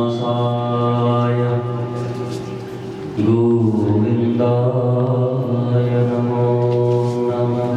क्लेशनाशाय गोविन्दाय नमो नमः।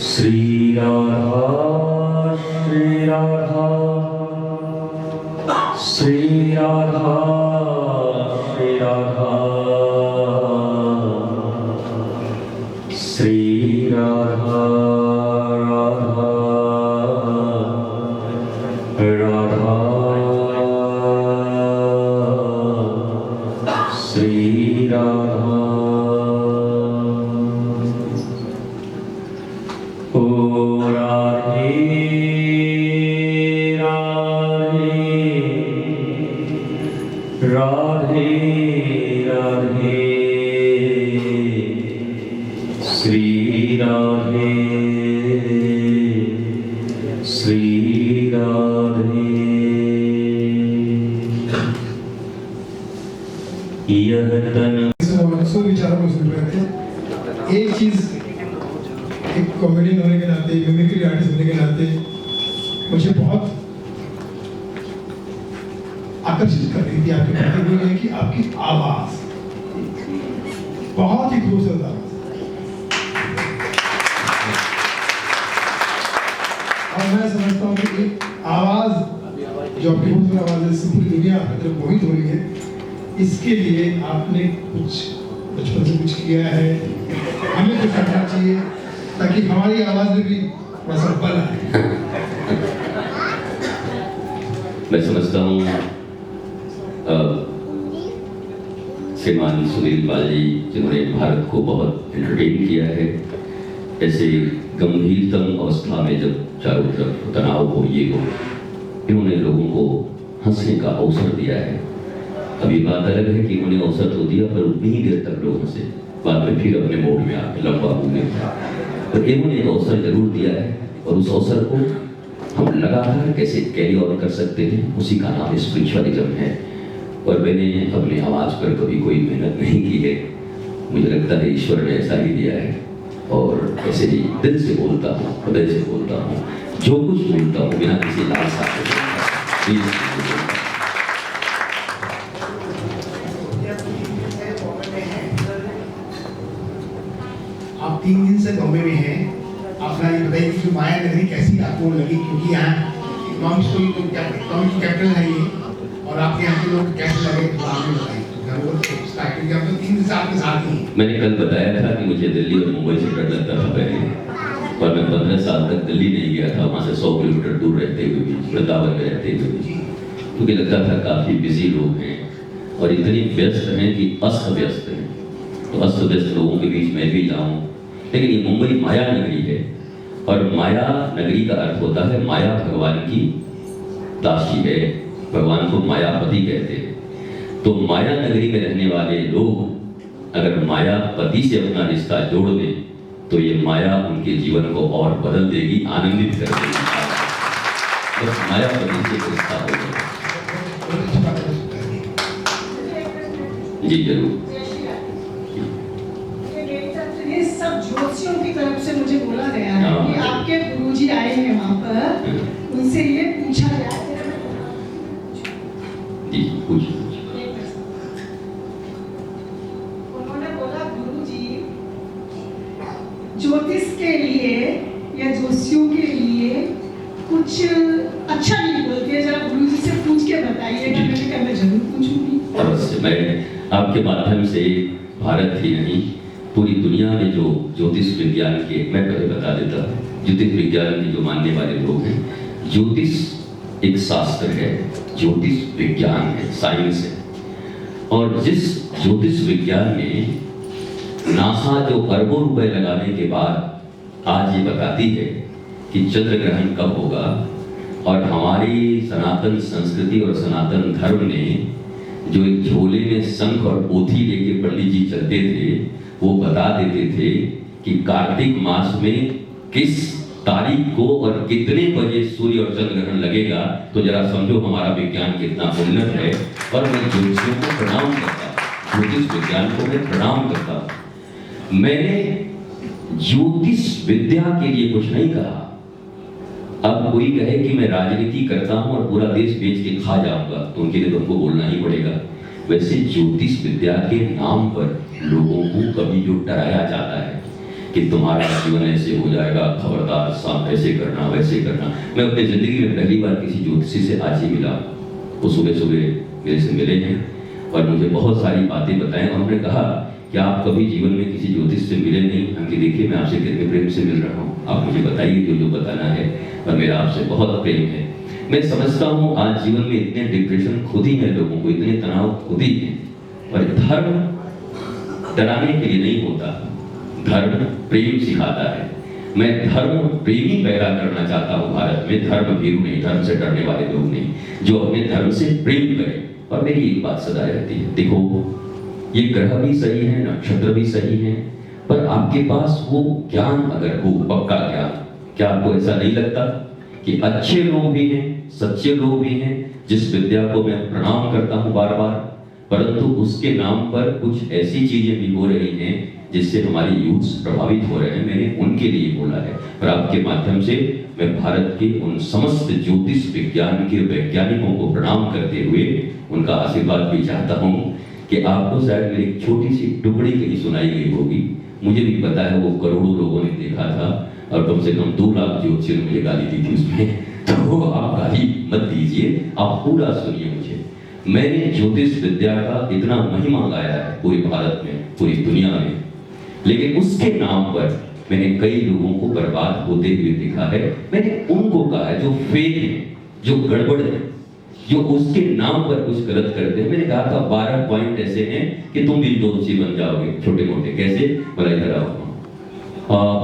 श्री राधा श्री राधा श्री राधा श्री राधा श्री राधा राधा राधा श्री राधा। राधे राधे श्री राधे श्री राधे। यह तन विचारों को सुन रहे थे। एक चीज, एक कॉमेडियन होने के नाते, मिमिक्री आर्टिस्ट होने के नाते मुझे बहुत आकर्षित कर रही थी आपकी बातें, वो ये कि आपकी आवाज बहुत ही खूबसूरत आवाज, और मैं समझता हूँ कि आवाज जो आपकी खूबसूरत आवाज है, इससे पूरी दुनिया आपकी तरफ मोहित हो रही है। इसके लिए आपने कुछ बचपन से कुछ किया है, हमें कुछ करना चाहिए ताकि हमारी आवाज में भी वैसा बल आए। मैं समझता हूँ श्रीमान सुनील पाल जी, जिन्होंने भारत को बहुत एंटरटेन किया है, ऐसे गंभीरतम अवस्था में जब चारों तरफ तनाव हो, ये हो, इन्होंने लोगों को हंसने का अवसर दिया है। अभी बात अलग है कि उन्होंने अवसर तो दिया, पर उतनी ही देर तक लोग हंसे। बाद में फिर अपने मोड में आके लंबा घूमने तो एवं ने एक अवसर जरूर दिया है और उस अवसर को हम लगातार कैसे कैरी ऑन कर सकते हैं, उसी का नाम स्पिरिचुअलिज्म है। और मैंने अपनी आवाज़ पर कभी कोई मेहनत नहीं की है, मुझे लगता है ईश्वर ने ऐसा ही दिया है और ऐसे ही दिल से बोलता हूँ, हृदय से बोलता हूँ, जो कुछ बोलता हूँ बिना किसी लालसा के। आप 3 दिन से बॉम्बे में हैं, अपना ये बताइए कि माया नगरी कैसी आपको लगी, क्योंकि यहाँ इकोनॉमिक कैपिटल है ये, और आपके यहाँ के लोग कैसे लगे तो आपने बताइए। क्योंकि हम तो 3 दिन से आपके साथ ही हैं। मैंने कल बताया था कि मुझे दिल्ली और मुंबई से डर लगता था पहले, पर मैं 15 साल तक दिल्ली नहीं गया था, वहाँ से 100 किलोमीटर दूर रहते हुए भी, वृंदावन में रहते हुए भी, क्योंकि लगता था काफ़ी बिजी लोग हैं और इतनी व्यस्त हैं कि अस्त व्यस्त हैं, तो अस्त व्यस्त लोगों के बीच में भी जाऊँ। लेकिन ये मुंबई माया नगरी है और माया नगरी का अर्थ होता है माया भगवान की दासी है, भगवान को मायापति कहते हैं। तो माया नगरी में रहने वाले लोग अगर मायापति से अपना रिश्ता जोड़ दें तो ये माया उनके जीवन को और बदल देगी, आनंदित कर देगी। बस मायापति से रिश्ता हो जाए। जी जरूर। ये सब ज्योतिषियों की तरफ से मुझे बोला गया है कि आपके गुरुजी आए हैं वहाँ पर, उनसे ये पूछा गया है। जी पूछिए। उन्होंने बोला गुरुजी ज्योतिष के लिए या ज्योतिषियों के लिए कुछ अच्छा नहीं बोलती है, जरा गुरुजी से पूछ के बताइएगा। मैंने कहा मैं जरूर पूछूंगी। अवश्य, मैं आपके माध्यम से भारत ही नहीं पूरी दुनिया में जो ज्योतिष विज्ञान के, मैं पहले बता देता हूँ, ज्योतिष विज्ञान के जो मानने वाले लोग हैं, ज्योतिष एक शास्त्र है, ज्योतिष विज्ञान है, साइंस है। और जिस ज्योतिष विज्ञान में नासा जो अरबों रुपए लगाने के बाद आज ये बताती है कि चंद्र ग्रहण कब होगा, और हमारी सनातन संस्कृति और सनातन धर्म ने जो एक झोले में शंख और पोथी लेके पंडित जी चलते थे, वो बता देते थे कि कार्तिक मास में किस तारीख को और कितने बजे सूर्य और चंद्र ग्रहण लगेगा। तो जरा समझो हमारा विज्ञान कितना उन्नत है। और मैं ज्योतिषियों को प्रणाम करता हूँ, ज्योतिष विज्ञान को मैं प्रणाम करता हूँ। मैंने ज्योतिष विद्या के लिए कुछ नहीं कहा। अब कोई कहे कि मैं राजनीति करता हूँ और पूरा देश बेच के खा जाऊंगा, तो उनके लिए तुमको बोलना ही पड़ेगा। वैसे ज्योतिष विद्या के नाम पर लोगों को कभी जो डराया जाता है कि तुम्हारा जीवन ऐसे हो जाएगा, खबरदार, साफ ऐसे करना वैसे करना। मैं अपनी जिंदगी में पहली बार किसी ज्योतिषी से आज ही मिला। वो सुबह सुबह मेरे से मिले हैं और मुझे बहुत सारी बातें बताएं। उन्होंने कहा कि आप कभी जीवन में किसी ज्योतिष से मिले नहीं। हम देखिए मैं आपसे कितने प्रेम से मिल रहा हूँ, आप मुझे बताइए जो जो बताना है, और मेरा आपसे बहुत प्रेम है। मैं समझता हूँ आज जीवन में इतने डिप्रेशन खुद ही है लोगों को, इतने तनाव खुद ही है। और धर्म डराने के लिए नहीं होता, धर्म प्रेम सिखाता है। मैं धर्म प्रेमी पैदा करना चाहता हूँ भारत में, धर्म भीरू नहीं, धर्म से डरने वाले लोग नहीं, जो अपने धर्म से प्रेम करें। और मेरी एक बात सदा रहती है, देखो ये ग्रह भी सही है, नक्षत्र भी सही है, पर आपके पास वो ज्ञान अगर हो, पक्का ज्ञान, क्या आपको ऐसा नहीं लगता कि अच्छे लोग भी हैं, सच्चे लोग भी हैं, जिस विद्या को मैं प्रणाम करता हूँ बार बार, परंतु उसके नाम पर कुछ ऐसी चीजें भी हो रही हैं जिससे हमारी यूथ प्रभावित हो रहे हैं। मैंने उनके लिए बोला है। और आपके माध्यम से मैं भारत के उन समस्त ज्योतिष विज्ञान के वैज्ञानिकों को प्रणाम करते हुए उनका आशीर्वाद भी चाहता हूँ कि आपको शायद मेरी छोटी सी टुकड़ी कहीं सुनाई गई होगी। मुझे भी पता है वो करोड़ों लोगों ने देखा था और कम से कम 2 लाख ज्योतिषियों ने मुझे गाली दी थी उसमें। तो आप गाली मत दीजिए, आप पूरा सुनिए मुझे। मैंने ज्योतिष विद्या का इतना महिमा गाया है पूरे भारत में, पूरी दुनिया में, लेकिन उसके नाम पर मैंने कई लोगों को बर्बाद होते हुए देखा है। मैंने उनको कहा है जो फेक है, जो गड़बड़ है, जो उसके नाम पर कुछ गलत करते हैं। मैंने कहा था 12 पॉइंट ऐसे हैं कि तुम भी ज्योतिषी बन जाओगे, छोटे मोटे। कैसे? बोला इधर आओ, आप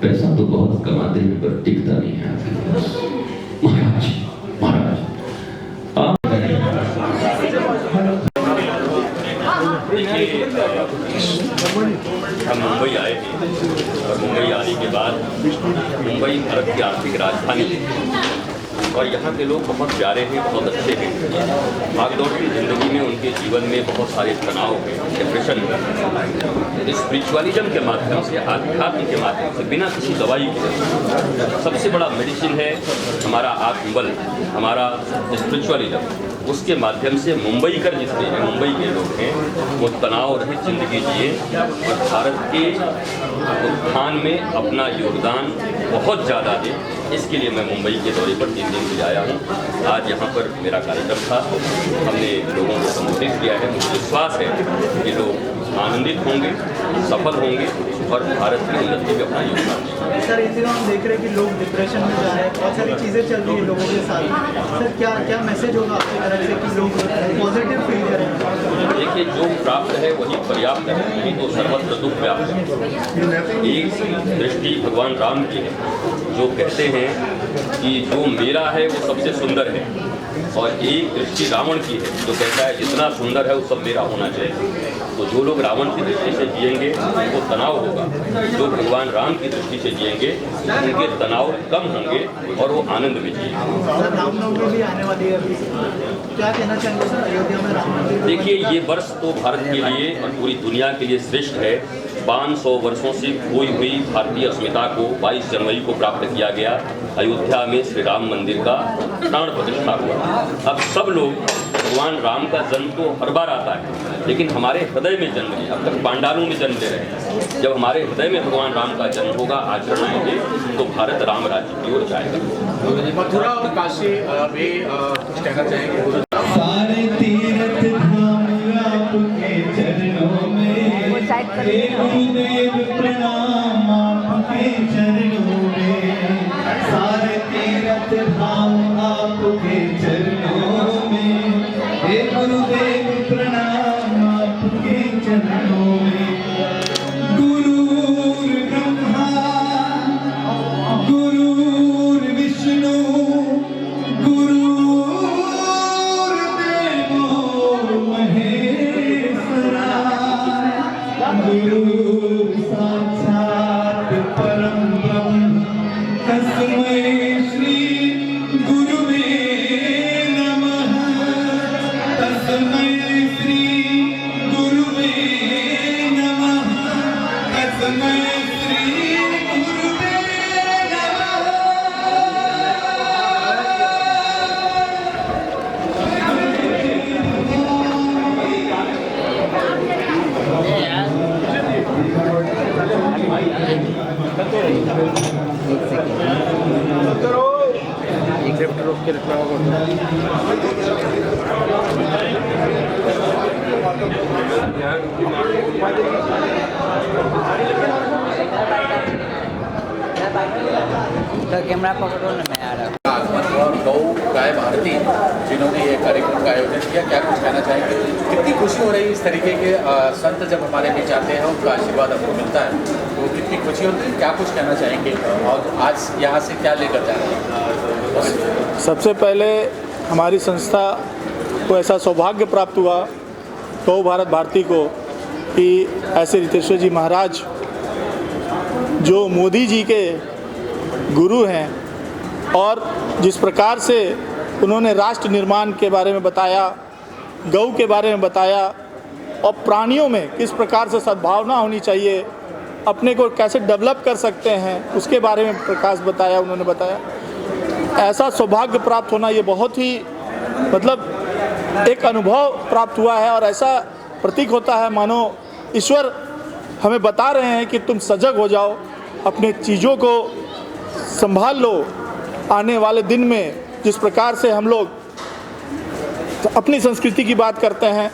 पैसा तो बहुत कमाते हैं पर टिकता नहीं है आपके पास। महाराज महाराज आप हम मुंबई आए हैं और मुंबई आने के बाद मुंबई भारत की आर्थिक राजधानी है और यहाँ के लोग बहुत प्यारे हैं, बहुत अच्छे हैं। भागदौड़ की ज़िंदगी में उनके जीवन में बहुत सारे तनाव हैं, डिप्रेशन है। स्पिरिचुअलिज्म के माध्यम से, आध्यात्म के माध्यम से, बिना किसी दवाई के सबसे बड़ा मेडिसिन है हमारा आत्मबल, हमारा स्पिरिचुअलिज्म। उसके माध्यम से मुंबई कर जितने हैं, मुंबई के लोग हैं, वो तनाव रहित जिंदगी जिए और भारत के उत्थान में अपना योगदान बहुत ज़्यादा दे। इसके लिए मैं मुंबई के दौरे पर 3 दिन के लिए आया हूँ। आज यहाँ पर मेरा कार्यक्रम था, हमने लोगों को संबोधित किया है। मुझे विश्वास है कि लोग आनंदित होंगे, सफल होंगे और भारत की उन्नति में अपना योगदान देंगे। सर, इन दिनों हम देख रहे हैं कि लोग डिप्रेशन में जा रहे हैं, बहुत सारी चीज़ें चल रही है लोगों के साथ। सर, क्या मैसेज होगा आपकी तरफ से कि लोग पॉजिटिव फील करें? देखिए, जो प्राप्त है वही पर्याप्त है, नहीं तो सर्वत्र दुख व्याप्त है। एक दृष्टि भगवान राम की है, जो कहते हैं कि जो मेरा है वो सबसे सुंदर है, और एक दृष्टि रावण की है, जो कहता है जितना सुंदर है वो सब मेरा होना चाहिए। तो जो लोग रावण की दृष्टि से जिएंगे उनको तनाव होगा, जो भगवान राम की दृष्टि से जिएंगे उनके तनाव कम होंगे और वो आनंद में जिएंगे। सर, रामनवमी भी आने वाली है अभी, क्या कहना चाहेंगे सर अयोध्या में राम मंदिर? देखिए, ये वर्ष तो भारत के लिए और पूरी दुनिया के लिए श्रेष्ठ है। 500 वर्षों से खोई हुई भारतीय अस्मिता को 22 जनवरी को प्राप्त किया गया। अयोध्या में श्री राम मंदिर का प्राण प्रतिष्ठा हुआ। अब सब लोग, भगवान राम का जन्म तो हर बार आता है, लेकिन हमारे हृदय में जन्म नहीं। अब तक पांडालों में जन्म ले रहे हैं। जब हमारे हृदय में भगवान राम का जन्म होगा, आचरण आएंगे, तो भारत राम राज्य की ओर जाएगा। मथुरा और काशी में कुछ कहना चाहेंगे? सारे तीर्थ धाम आपके चरणों में, हे गुरुदेव प्रणाम आपके चरणों में। सारे तीर्थ धाम आपके चरणों में, हे गुरुदेव प्रणाम आपके चरणों में। गुरुर् ब्रह्मा गुरुर् विष्णु गुरुर्देवो महेश्वरा, गुरु साक्षात् परम ब्रह्म तस्मै श्री गुरुवे नमः। तस्मै श्री गुरुवे नमः। तस्मै श्री गुरुवे नमः। तो कैमरा पकड़ो ना, मैं आ रहा हूँ। और गौ गाय भारती जिन्होंने ये कार्यक्रम का आयोजन किया, क्या कुछ कहना चाहेंगे? कितनी खुशी हो रही है इस तरीके के संत जब हमारे बीच आते हैं, उनका आशीर्वाद हमको मिलता है, तो कितनी खुशी होती है? क्या कुछ कहना चाहेंगे और आज यहाँ से क्या लेकर जा रहे हैं? सबसे पहले हमारी संस्था को ऐसा सौभाग्य प्राप्त हुआ, गौ भारत भारती को, कि ऐसे रितेश्वर जी महाराज जो मोदी जी के गुरु हैं और जिस प्रकार से उन्होंने राष्ट्र निर्माण के बारे में बताया, गौ के बारे में बताया और प्राणियों में किस प्रकार से सद्भावना होनी चाहिए, अपने को कैसे डेवलप कर सकते हैं, उसके बारे में प्रकाश बताया, उन्होंने बताया। ऐसा सौभाग्य प्राप्त होना ये बहुत ही मतलब एक अनुभव प्राप्त हुआ है और ऐसा प्रतीक होता है मानो ईश्वर हमें बता रहे हैं कि तुम सजग हो जाओ, अपने चीज़ों को संभाल लो। आने वाले दिन में जिस प्रकार से हम लोग अपनी संस्कृति की बात करते हैं,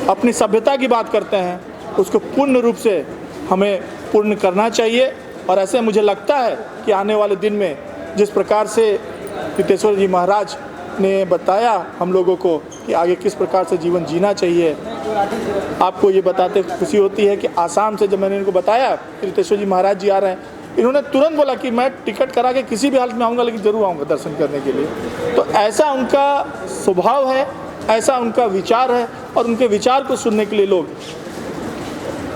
अपनी सभ्यता की बात करते हैं, उसको पूर्ण रूप से हमें पूर्ण करना चाहिए। और ऐसे मुझे लगता है कि आने वाले दिन में जिस प्रकार से रितेश्वर जी महाराज ने बताया हम लोगों को कि आगे किस प्रकार से जीवन जीना चाहिए, आपको ये बताते खुशी होती है कि आसाम से जब मैंने इनको बताया कि रितेश्वर जी महाराज जी आ रहे हैं, इन्होंने तुरंत बोला कि मैं टिकट करा के किसी भी हालत में आऊँगा, लेकिन ज़रूर आऊँगा दर्शन करने के लिए। तो ऐसा उनका स्वभाव है, ऐसा उनका विचार है और उनके विचार को सुनने के लिए लोग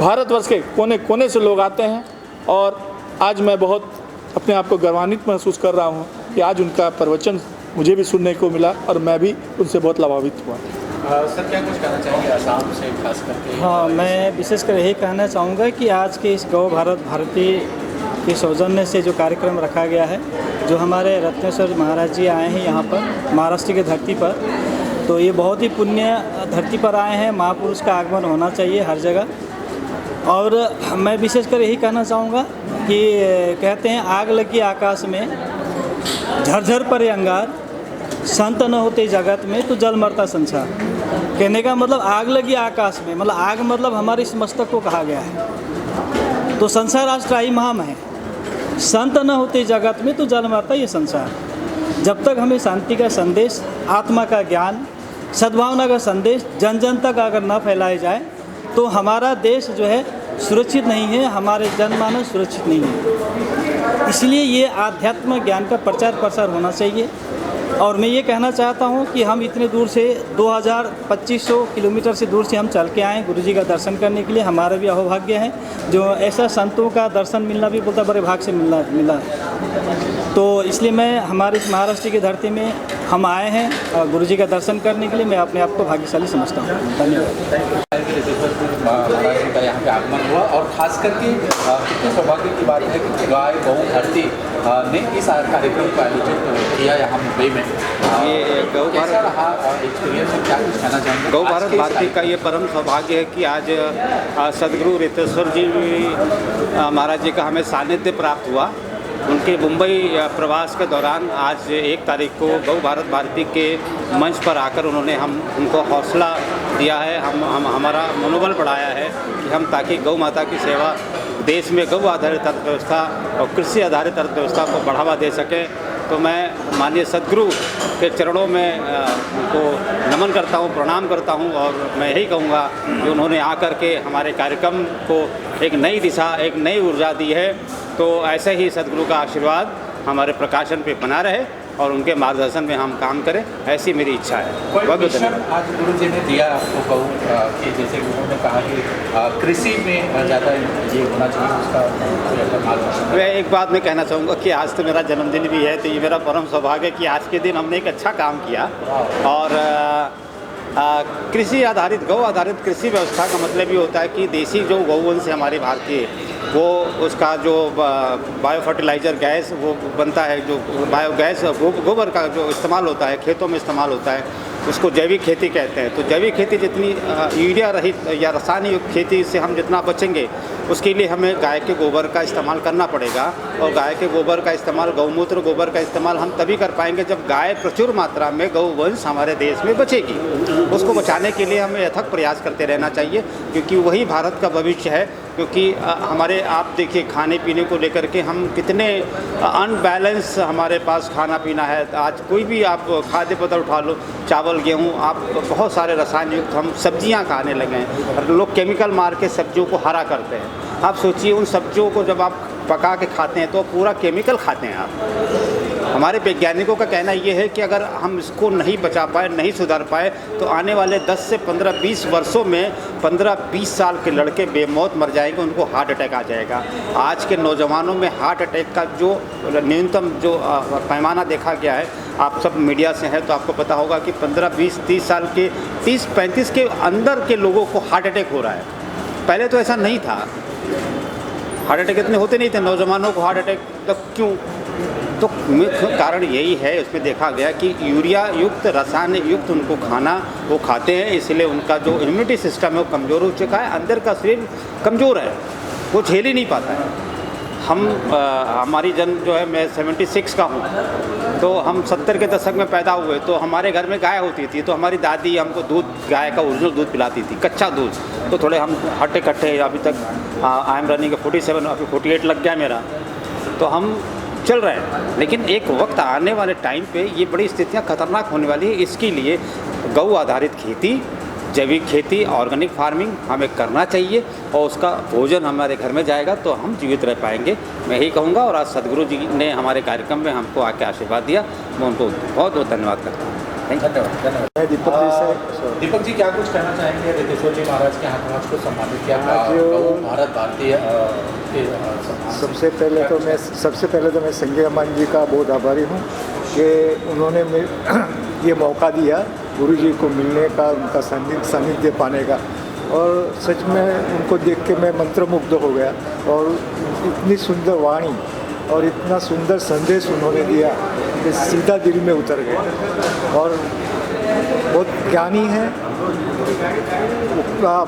भारतवर्ष के कोने कोने से लोग आते हैं और आज मैं बहुत अपने आप को गौरवान्वित महसूस कर रहा हूँ कि आज उनका प्रवचन मुझे भी सुनने को मिला और मैं भी उनसे बहुत लाभान्वित हुआ। सर क्या कुछ कहना चाहेंगे आसाम से खास करके? हाँ, मैं विशेषकर यही कहना चाहूँगा कि आज के इस गौ भारत भारती के सौजन्य से जो कार्यक्रम रखा गया है, जो हमारे रत्नेश्वर महाराज जी आए हैं यहाँ पर महाराष्ट्र की धरती पर, तो ये बहुत ही पुण्य धरती पर आए हैं। महापुरुष का आगमन होना चाहिए हर जगह। और मैं विशेषकर यही कहना चाहूँगा कि कहते हैं आग लगी आकाश में झरझर परे अंगार, संत न होते जगत में तो जल मरता संसार। कहने का मतलब आग लगी आकाश में, मतलब आग मतलब हमारे इस मस्तक को कहा गया है। तो संसार आज त्राहिमाम है, संत न होते जगत में तो जल मरता ये संसार। जब तक हमें शांति का संदेश, आत्मा का ज्ञान, सद्भावना का संदेश जन जन तक अगर न फैलाया जाए तो हमारा देश जो है सुरक्षित नहीं है, हमारे जनमानस सुरक्षित नहीं है। इसलिए ये आध्यात्म ज्ञान का प्रचार प्रसार होना चाहिए। और मैं ये कहना चाहता हूँ कि हम इतने दूर से 2500 किलोमीटर से दूर से हम चल के आए गुरुजी का दर्शन करने के लिए। हमारा भी अहोभाग्य है, जो ऐसा संतों का दर्शन मिलना भी बोलता बड़े भाग से मिला। तो इसलिए मैं हमारे इस महाराष्ट्र की धरती में हम आए हैं गुरुजी का दर्शन करने के लिए। मैं अपने आप को भाग्यशाली समझता हूँ। धन्यवाद। महाराज जी का यहाँ पे आगमन हुआ और खास करके कितने सौभाग्य की बात है कि गाय गौ भारती ने इस कार्यक्रम का आयोजन किया यहाँ मुंबई में। ये गौ कैसा भारत रहा एक्सपीरियंस, क्या कुछ कहना चाहेंगे? गौ भारत भारती का ये परम सौभाग्य है कि आज सदगुरु रितेश्वर जी महाराज जी का हमें सानिध्य प्राप्त हुआ। उनके मुंबई प्रवास के दौरान आज 1 तारीख को गौ भारत भारती के मंच पर आकर उन्होंने उनको हौसला दिया है, हमारा मनोबल बढ़ाया है कि हम ताकि गौ माता की सेवा, देश में गौ आधारित अर्थव्यवस्था और कृषि आधारित अर्थव्यवस्था को बढ़ावा दे सकें। तो मैं माननीय सदगुरु के चरणों में उनको नमन करता हूँ, प्रणाम करता हूँ। और मैं यही कहूँगा कि उन्होंने आकर के हमारे कार्यक्रम को एक नई दिशा, एक नई ऊर्जा दी है। तो ऐसे ही सदगुरु का आशीर्वाद हमारे प्रकाशन पे बना रहे और उनके मार्गदर्शन में हम काम करें, ऐसी मेरी इच्छा है। बहुत मिशन आज गुरु जी ने दिया आपको कहूँ कि जैसे उन्होंने कहा कि कृषि में ज़्यादा ये होना चाहिए, उसका मार्गदर्शन। मैं एक बात मैं कहना चाहूँगा कि आज तो मेरा जन्मदिन भी है, तो ये मेरा परम सौभाग्य है कि आज के दिन हमने एक अच्छा काम किया। और कृषि आधारित, गौ आधारित कृषि व्यवस्था का मतलब ये होता है कि देसी जो गौवंश है हमारे भारतीय, वो उसका जो बायो फर्टिलाइज़र गैस वो बनता है, जो बायोगैस गोबर का जो इस्तेमाल होता है, खेतों में इस्तेमाल होता है, उसको जैविक खेती कहते हैं। तो जैविक खेती जितनी यूरिया रहित या रसायन युक्त खेती से हम जितना बचेंगे, उसके लिए हमें गाय के गोबर का इस्तेमाल करना पड़ेगा। और गाय के गोबर का इस्तेमाल, गौमूत्र गोबर का इस्तेमाल हम तभी कर पाएंगे जब गाय प्रचुर मात्रा में गौवंश हमारे देश में बचेगी। उसको बचाने के लिए हमें अथक प्रयास करते रहना चाहिए, क्योंकि वही भारत का भविष्य है। क्योंकि हमारे आप देखिए खाने पीने को लेकर के हम कितने अनबैलेंस हमारे पास खाना पीना है। आज कोई भी आप खाद्य पदार्थ उठा लो, चावल गेहूँ, आप बहुत सारे रसायन युक्त हम सब्जियां खाने लगे हैं और लोग केमिकल मार के सब्जियों को हरा करते हैं। आप सोचिए उन सब्जियों को जब आप पका के खाते हैं तो पूरा केमिकल खाते हैं आप। हमारे वैज्ञानिकों का कहना ये है कि अगर हम इसको नहीं बचा पाए, नहीं सुधार पाए, तो आने वाले 10 से 15-20 वर्षों में 15-20 साल के लड़के बेमौत मर जाएंगे, उनको हार्ट अटैक आ जाएगा। आज के नौजवानों में हार्ट अटैक का जो न्यूनतम जो पैमाना देखा गया है, आप सब मीडिया से हैं तो आपको पता होगा कि 15-20-30 साल के 30-35 के अंदर के लोगों को हार्ट अटैक हो रहा है। पहले तो ऐसा नहीं था, हार्ट अटैक इतने होते नहीं थे नौजवानों को हार्ट अटैक। तब क्यों? तो मुख्य कारण यही है, उसमें देखा गया कि यूरिया युक्त, रसायन युक्त उनको खाना वो खाते हैं, इसलिए उनका जो इम्यूनिटी सिस्टम है वो कमज़ोर हो चुका है। अंदर का शरीर कमज़ोर है, वो झेल ही नहीं पाता है। हमारी जन्म जो है, मैं 76 का हूँ, तो हम 70 के दशक में पैदा हुए। तो हमारे घर में गाय होती थी, तो हमारी दादी हमको दूध, गाय का ओरिजिनल दूध पिलाती थी, कच्चा दूध। तो थोड़े हम हट्टे कट्टे, अभी तक आई एम रनिंग 47, अभी 48 लग गया मेरा, तो हम चल रहे हैं। लेकिन एक वक्त आने वाले टाइम पे ये बड़ी स्थितियाँ खतरनाक होने वाली है। इसके लिए गौ आधारित खेती, जैविक खेती, ऑर्गेनिक फार्मिंग हमें करना चाहिए और उसका भोजन हमारे घर में जाएगा तो हम जीवित रह पाएंगे। मैं यही कहूँगा। और आज सदगुरु जी ने हमारे कार्यक्रम में हमको आके आशीर्वाद दिया, मैं उनको बहुत बहुत धन्यवाद करता हूँ। धन्यवाद धन्यवाद। मैं दीपक देसाई। दीपक जी क्या कुछ कहना चाहेंगे रितेश्वर जी महाराज के हाथों को सम्मानित किया आज गौ भारत भारतीय के सबसे पहले तो मैं संजय अमान जी का बहुत आभारी हूँ कि उन्होंने ये मौका दिया गुरु जी को मिलने का, उनका सानिध्य पाने का। और सच में उनको देख के मैं मंत्रमुग्ध हो गया और इतनी सुंदर वाणी और इतना सुंदर संदेश उन्होंने दिया कि सीधा दिल में उतर गया। और बहुत ज्ञानी है,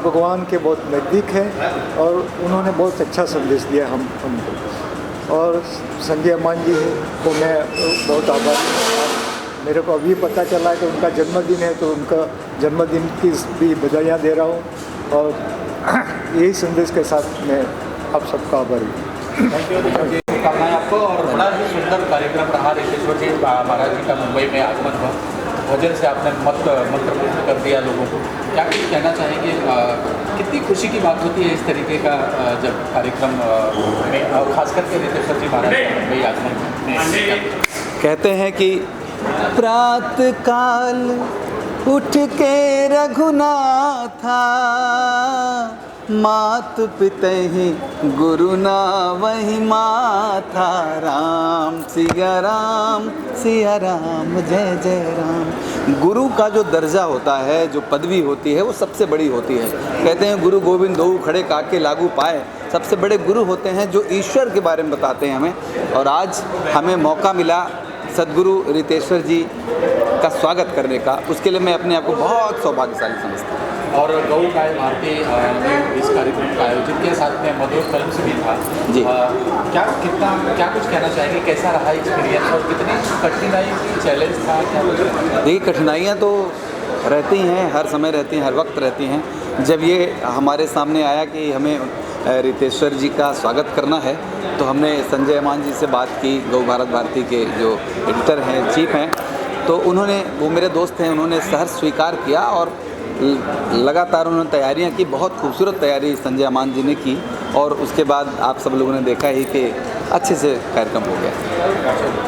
भगवान के बहुत नज़दीक है और उन्होंने बहुत अच्छा संदेश दिया हमको। और संजय अमान जी को मैं बहुत आभारी हूँ। मेरे को अभी पता चला कि उनका जन्मदिन है, तो उनका जन्मदिन की भी बधाइयाँ दे रहा हूँ और यही संदेश के साथ मैं आप सबका आभारी हूँ। थैंक यू दीपक जी, शुभकामनाएं आपको। और बड़ा ही सुंदर कार्यक्रम रहा रितेश्वर जी महाराज जी का मुंबई में आगमन हुआ, भजन से आपने मंत्रमुग्ध कर दिया लोगों को। क्या कुछ कहना चाहेंगे, कितनी खुशी की बात होती है इस तरीके का जब कार्यक्रम में, और खास करके रितेश्वर जी महाराज का मुंबई आगमन में? कहते हैं कि प्रात काल उठ के रघुनाथा, मात पितहि गुरु ना वही माथा, राम सिया राम जय जय राम। गुरु का जो दर्जा होता है, जो पदवी होती है, वो सबसे बड़ी होती है। कहते हैं गुरु गोविंद दो खड़े काके लागू पाए। सबसे बड़े गुरु होते हैं जो ईश्वर के बारे में बताते हैं हमें। और आज हमें मौका मिला सद्गुरु रितेश्वर जी का स्वागत करने का, उसके लिए मैं अपने आप को बहुत सौभाग्यशाली समझता हूँ। और गौ गाय भारती ने इस कार्यक्रम का आयोजन किया, साथ में मधुर फिल्म भी था जी। क्या कुछ कहना चाहेंगे, कैसा रहा एक्सपीरियंस और कितनी कठिनाई की चैलेंज था, क्या कुछ? देखिए, कठिनाइयाँ तो रहती हैं, हर समय रहती हैं, हर वक्त रहती हैं। जब ये हमारे सामने आया कि हमें रितेश्वर जी का स्वागत करना है, तो हमने संजय अमान जी से बात की, गौ भारत भारती के जो एडिटर हैं, चीफ हैं, तो उन्होंने, वो मेरे दोस्त हैं, उन्होंने सहर्ष स्वीकार किया और लगातार उन्होंने तैयारियां की। बहुत खूबसूरत तैयारी संजय अमान जी ने की और उसके बाद आप सब लोगों ने देखा ही कि अच्छे से कार्यक्रम हो गया।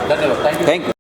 धन्यवाद, थैंक यू।